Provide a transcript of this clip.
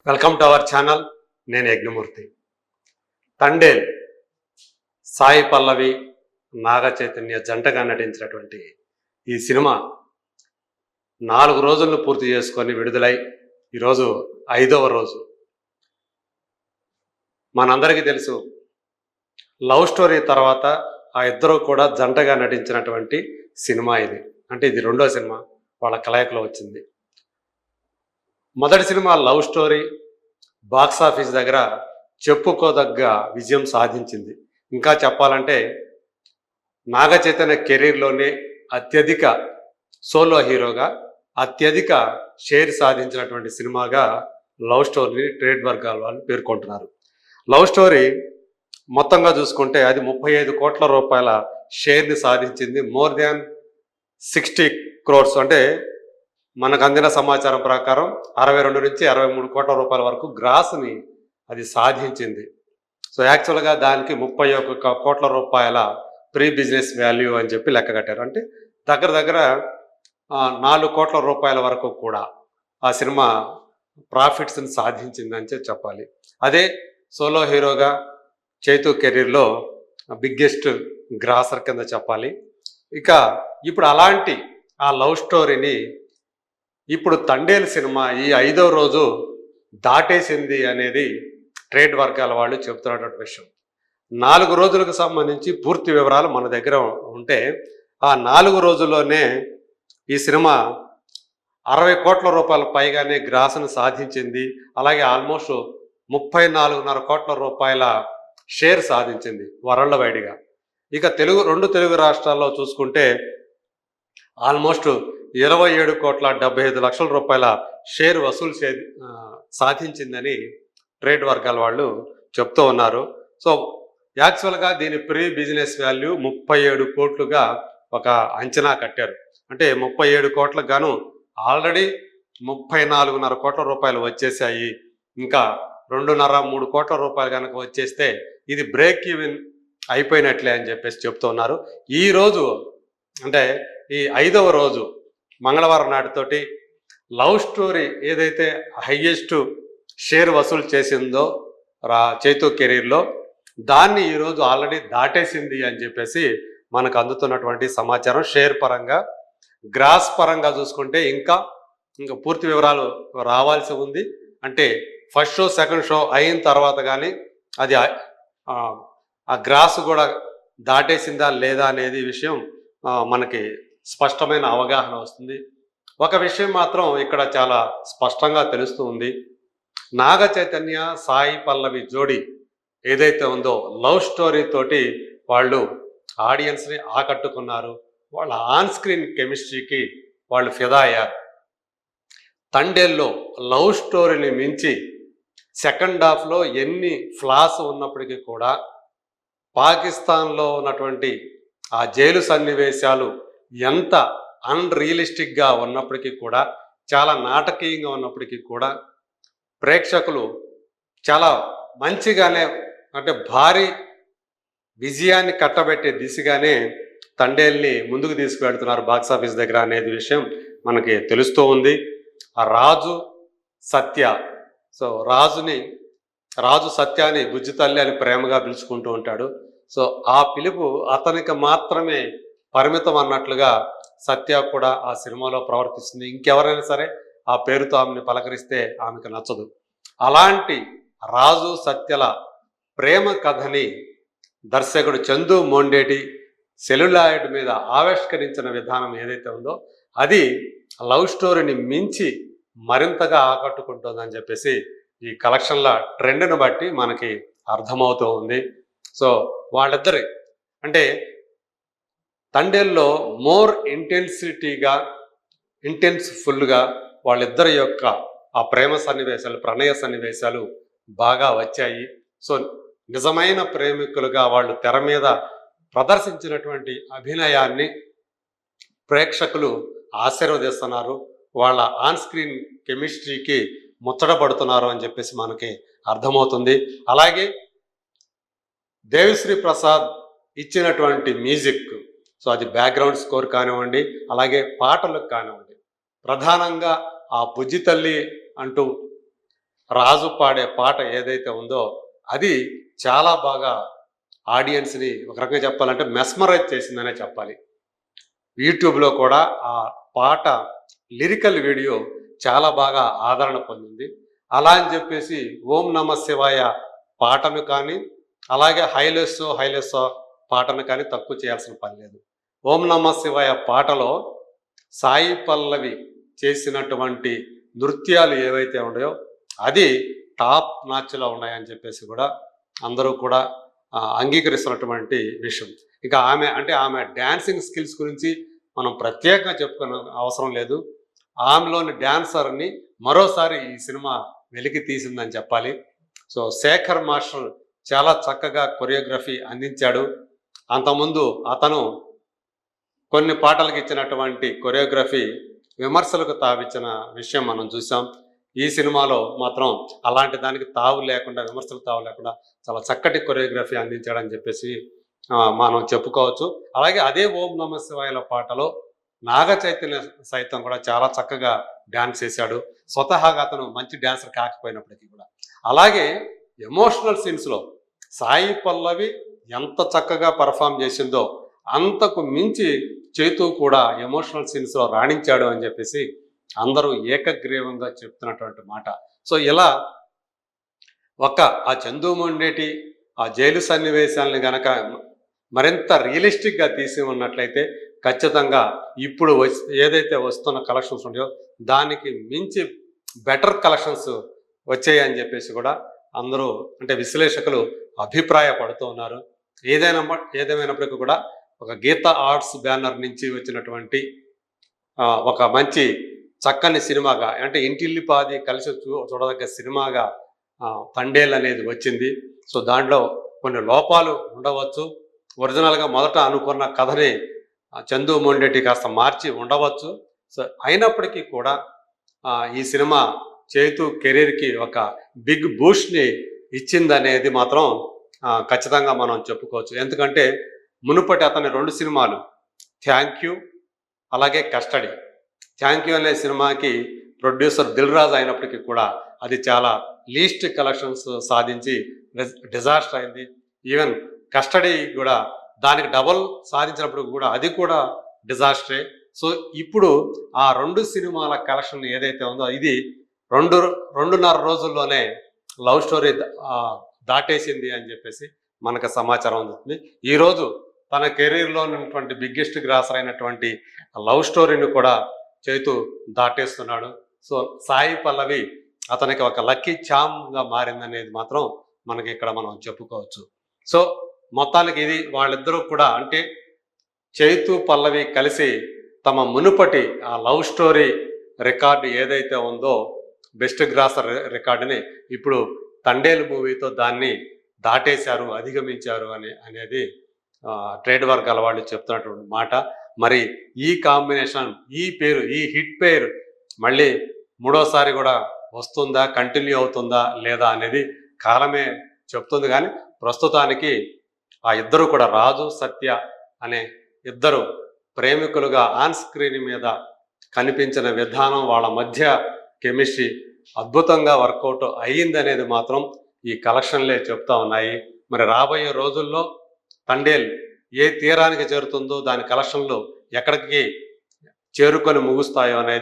Welcome to our channel. నేను యజ్ఞమూర్తి. తండేల్ సాయి పల్లవి, నాగ చైతన్య జంటగా నటించినటువంటి ఈ సినిమా 4 రోజులను పూర్తి చేసుకొని విడుదలై ఈరోజు 5వ రోజు. మనందరికీ తెలుసు, లవ్ స్టోరీ తర్వాత ఆ ఇద్దరు కూడా జంటగా నటించినటువంటి సినిమా ఇది. అంటే ఇది 2వ సినిమా వాళ్ళ కలయికలో వచ్చింది. మొదటి సినిమా లవ్ స్టోరీ బాక్సాఫీస్ దగ్గర చెప్పుకోదగ్గ విజయం సాధించింది. ఇంకా చెప్పాలంటే నాగ చైతన్య కెరీర్లోనే అత్యధిక సోలో హీరోగా అత్యధిక షేర్ సాధించినటువంటి సినిమాగా లవ్ స్టోరీని ట్రేడ్ వర్గాల వాళ్ళు పేర్కొంటున్నారు. లవ్ స్టోరీ మొత్తంగా చూసుకుంటే అది 35 కోట్ల రూపాయల షేర్ని సాధించింది. మోర్ దాన్ 60 crores, అంటే మనకు అందిన సమాచారం ప్రకారం 62 నుంచి 63 కోట్ల రూపాయల వరకు గ్రాస్ని అది సాధించింది. సో యాక్చువల్గా దానికి 31 కోట్ల రూపాయల ప్రీ బిజినెస్ వాల్యూ అని చెప్పి లెక్క కట్టారు. అంటే దగ్గర దగ్గర 4 కోట్ల రూపాయల వరకు కూడా ఆ సినిమా ప్రాఫిట్స్ని సాధించిందని చెప్పాలి. అదే సోలో హీరోగా చైతు కెరీర్లో బిగ్గెస్ట్ గ్రాసర్ కింద చెప్పాలి. ఇక ఇప్పుడు అలాంటి ఆ లవ్ స్టోరీని ఇప్పుడు తండేల్ సినిమా ఈ 5వ రోజు దాటేసింది అనేది ట్రేడ్ వర్గాల వాళ్ళు చెబుతున్నటువంటి విషయం. 4 రోజులకు సంబంధించి పూర్తి వివరాలు మన దగ్గర ఉంటే ఆ 4 రోజుల్లోనే ఈ సినిమా 60 కోట్ల రూపాయల పైగానే గ్రాస్ను సాధించింది. అలాగే ఆల్మోస్ట్ 34.5 కోట్ల రూపాయల షేర్ సాధించింది వరల్డ్ వైడ్గా. ఇక రెండు తెలుగు రాష్ట్రాల్లో చూసుకుంటే ఆల్మోస్ట్ 27,75 లక్షల షేర్ వసూలు సాధించిందని ట్రేడ్ వర్గాల వాళ్ళు చెప్తూ ఉన్నారు. సో యాక్చువల్గా దీని ప్రీ బిజినెస్ వాల్యూ 37 కోట్లుగా ఒక అంచనా కట్టారు. అంటే 37 కోట్లకు గాను ఆల్రెడీ 34.5 కోట్ల రూపాయలు వచ్చేసాయి. ఇంకా 2.5-3 కోట్ల రూపాయలు కనుక వచ్చేస్తే ఇది బ్రేక్ ఈవెన్ అయిపోయినట్లే అని చెప్పేసి చెప్తున్నారు. ఈరోజు అంటే ఈ 5వ రోజు మంగళవారం నాటితోటి లవ్ స్టోరీ ఏదైతే హైయెస్ట్ షేర్ వసూలు చేసిందో చైతు కెరీర్లో దాన్ని ఈరోజు ఆల్రెడీ దాటేసింది అని చెప్పేసి మనకు అందుతున్నటువంటి సమాచారం. షేర్ పరంగా, గ్రాస్ పరంగా చూసుకుంటే ఇంకా పూర్తి వివరాలు రావాల్సి ఉంది. అంటే ఫస్ట్ షో సెకండ్ షో అయిన తర్వాత కానీ అది ఆ గ్రాస్ కూడా దాటేసిందా లేదా అనేది విషయం మనకి స్పష్టమైన అవగాహన వస్తుంది. ఒక విషయం మాత్రం ఇక్కడ చాలా స్పష్టంగా తెలుస్తూ ఉంది. నాగ చైతన్య సాయి పల్లవి జోడి ఏదైతే ఉందో లవ్ స్టోరీ తోటి వాళ్ళు ఆడియన్స్ని ఆకట్టుకున్నారు. వాళ్ళ ఆన్ స్క్రీన్ కెమిస్ట్రీకి వాళ్ళు ఫిదా అయ్యారు. తండేల్లో లవ్ స్టోరీని మించి సెకండ్ హాఫ్లో ఎన్ని ఫ్లాస్ ఉన్నప్పటికీ కూడా పాకిస్తాన్లో ఉన్నటువంటి ఆ జైలు సన్నివేశాలు ఎంత అన్రియలిస్టిక్గా ఉన్నప్పటికీ కూడా, చాలా నాటకీయంగా ఉన్నప్పటికీ కూడా ప్రేక్షకులు చాలా మంచిగానే, అంటే భారీ విజయాన్ని కట్టబెట్టే దిశగానే తండేల్ని ముందుకు తీసుకువెడుతున్నారు బాక్సాఫీస్ దగ్గర అనేది విషయం మనకి తెలుస్తూ ఉంది. ఆ రాజు సత్య, సో రాజు సత్యాన్ని బుజ్జి తల్లి అని ప్రేమగా పిలుచుకుంటూ ఉంటాడు. సో ఆ పిలుపు అతనికి మాత్రమే పరిమితం అన్నట్లుగా సత్య కూడా ఆ సినిమాలో ప్రవర్తిస్తుంది. ఇంకెవరైనా సరే ఆ పేరుతో ఆమెను పలకరిస్తే ఆమెకు నచ్చదు. అలాంటి రాజు సత్యల ప్రేమ కథని దర్శకుడు చందు మొండేటి సెల్యులాయిడ్ మీద ఆవిష్కరించిన విధానం ఏదైతే ఉందో అది లవ్ స్టోరీని మించి మరింతగా ఆకట్టుకుంటుందని చెప్పేసి ఈ కలెక్షన్ల ట్రెండ్ను బట్టి మనకి అర్థమవుతూ ఉంది. సో వాళ్ళిద్దరి అంటే తండేల్లో మోర్ ఇంటెన్స్ఫుల్గా వాళ్ళిద్దరి యొక్క ఆ ప్రేమ సన్నివేశాలు, ప్రణయ సన్నివేశాలు బాగా వచ్చాయి. సో నిజమైన ప్రేమికులుగా వాళ్ళు తెర మీద ప్రదర్శించినటువంటి అభినయాన్ని ప్రేక్షకులు ఆశీర్వదిస్తున్నారు. వాళ్ళ ఆన్ స్క్రీన్ కెమిస్ట్రీకి ముచ్చటపడుతున్నారు అని చెప్పేసి మనకి అర్థమవుతుంది. అలాగే దేవిశ్రీ ప్రసాద్ ఇచ్చినటువంటి మ్యూజిక్, సో అది బ్యాక్గ్రౌండ్ స్కోర్ కానివ్వండి, అలాగే పాటలకు కానివ్వండి, ప్రధానంగా ఆ బుజ్జి తల్లి అంటూ రాజు పాడే పాట ఏదైతే ఉందో అది చాలా బాగా ఆడియన్స్ని ఒక రకంగా చెప్పాలంటే మెస్మరైజ్ చేసిందనే చెప్పాలి. యూట్యూబ్లో కూడా ఆ పాట లిరికల్ వీడియో చాలా బాగా ఆదరణ పొందింది. అలా అని చెప్పేసి ఓం నమ శివాయ పాటను కానీ, అలాగే హైలెస్సో హైలెస్సో పాటను కానీ తక్కువ చేయాల్సిన పని లేదు. ఓం నమ శివాయ పాటలో సాయి పల్లవి చేసినటువంటి నృత్యాలు ఏవైతే ఉన్నాయో అది టాప్ నాచ్లో ఉన్నాయని చెప్పేసి కూడా అందరూ కూడా అంగీకరిస్తున్నటువంటి విషయం. ఇక ఆమె డ్యాన్సింగ్ స్కిల్స్ గురించి మనం ప్రత్యేకంగా చెప్పుకునే అవసరం లేదు. ఆమెలోని డ్యాన్సర్ని మరోసారి ఈ సినిమా వెలికి తీసిందని చెప్పాలి. సో శేఖర్ మాస్టర్ చాలా చక్కగా కొరియోగ్రఫీ అందించాడు. అంతకుముందు అతను కొన్ని పాటలకు ఇచ్చినటువంటి కొరియోగ్రఫీ విమర్శలకు తావిచ్చిన విషయం మనం చూసాం. ఈ సినిమాలో మాత్రం అలాంటి దానికి తావు లేకుండా, విమర్శలకు తావు లేకుండా చాలా చక్కటి కొరియోగ్రఫీ అందించాడని చెప్పేసి మనం చెప్పుకోవచ్చు. అలాగే అదే ఓం నమ శివాయల పాటలో నాగ చైతన్య సైతం కూడా చాలా చక్కగా డ్యాన్స్ చేశాడు. స్వతహాగా అతను మంచి డ్యాన్సర్ కాకపోయినప్పటికీ కూడా. అలాగే ఎమోషనల్ సీన్స్లో సాయి పల్లవి ఎంత చక్కగా పర్ఫామ్ చేసిందో అంతకు మించి చైతూ కూడా ఎమోషనల్ సీన్స్లో రాణించాడు అని చెప్పేసి అందరూ ఏకగ్రీవంగా చెప్తున్నటువంటి మాట. సో ఇలా ఆ చందు మొండేటి ఆ జైలు సన్నివేశాలను గనక మరింత రియలిస్టిక్గా తీసి ఉన్నట్లయితే ఖచ్చితంగా ఇప్పుడు ఏదైతే వస్తున్న కలెక్షన్స్ ఉన్నాయో దానికి మించి బెటర్ కలెక్షన్స్ వచ్చాయని చెప్పేసి కూడా అందరూ అంటే విశ్లేషకులు అభిప్రాయపడుతూ ఉన్నారు. ఏదేమైనప్పటికీ కూడా ఒక గీత ఆర్ట్స్ బ్యానర్ నుంచి వచ్చినటువంటి ఒక మంచి చక్కని సినిమాగా అంటే ఇంటిల్లిపాది కలిసి చూడదగ్గ సినిమాగా తండేల్ అనేది వచ్చింది. సో దాంట్లో కొన్ని లోపాలు ఉండవచ్చు. ఒరిజినల్గా మొదట అనుకున్న కథని చందు మొండెట్టి కాస్త మార్చి ఉండవచ్చు. సో అయినప్పటికీ కూడా ఈ సినిమా చైతు కెరీర్కి ఒక బిగ్ బూస్ట్ని ఇచ్చిందనేది మాత్రం ఖచ్చితంగా మనం చెప్పుకోవచ్చు. ఎందుకంటే మునుపటి అతని 2 సినిమాలు థ్యాంక్ యూ అలాగే కస్టడీ. థ్యాంక్ యూ అనే సినిమాకి ప్రొడ్యూసర్ దిల్ రాజు అయినప్పటికీ కూడా అది చాలా లీస్ట్ కలెక్షన్స్ సాధించి డిజాస్టర్ అయింది. ఈవెన్ కస్టడీ కూడా దానికి డబల్ సాధించినప్పుడు కూడా అది కూడా డిజాస్టరే. సో ఇప్పుడు ఆ 2 సినిమాల కలెక్షన్ ఏదైతే ఉందో ఇది 2.5 రోజుల్లోనే లవ్ స్టోరీ దాటేసింది అని చెప్పేసి మనకు సమాచారం అందుతుంది. ఈరోజు తన కెరీర్లో ఉన్నటువంటి బిగ్గెస్ట్ గ్రాసర్ అయినటువంటి లవ్ స్టోరీని కూడా చైతు దాటేస్తున్నాడు. సో సాయి పల్లవి అతనికి ఒక లక్కీ చామ్గా మారిందనేది మాత్రం మనకి ఇక్కడ మనం చెప్పుకోవచ్చు. సో మొత్తానికి ఇది వాళ్ళిద్దరూ కూడా అంటే చైతు పల్లవి కలిసి తమ మునుపటి ఆ లవ్ స్టోరీ రికార్డు ఏదైతే ఉందో బెస్ట్ గ్రాసర్ రికార్డుని ఇప్పుడు తండేలు మూవీతో దాన్ని దాటేశారు, అధిగమించారు అనేది ట్రేడ్ వర్గాల వాళ్ళు చెప్తున్నటువంటి మాట. మరి ఈ కాంబినేషన్ ఈ హిట్ పేరు మళ్ళీ 3వసారి కూడా వస్తుందా, కంటిన్యూ అవుతుందా లేదా అనేది కాలమే చెప్తుంది. కానీ ప్రస్తుతానికి ఆ ఇద్దరు కూడా రాజు సత్య అనే ఇద్దరు ప్రేమికులుగా ఆన్ స్క్రీన్ మీద కనిపించిన విధానం, వాళ్ళ మధ్య కెమిస్ట్రీ అద్భుతంగా వర్కౌట్ అయ్యిందనేది మాత్రం ఈ కలెక్షన్లే చెప్తా ఉన్నాయి. మరి రాబోయే రోజుల్లో తండేల్ ఏ తీరానికి చేరుతుందో, దాని కలెక్షన్లు ఎక్కడికి చేరుకొని ముగుస్తాయో అనేది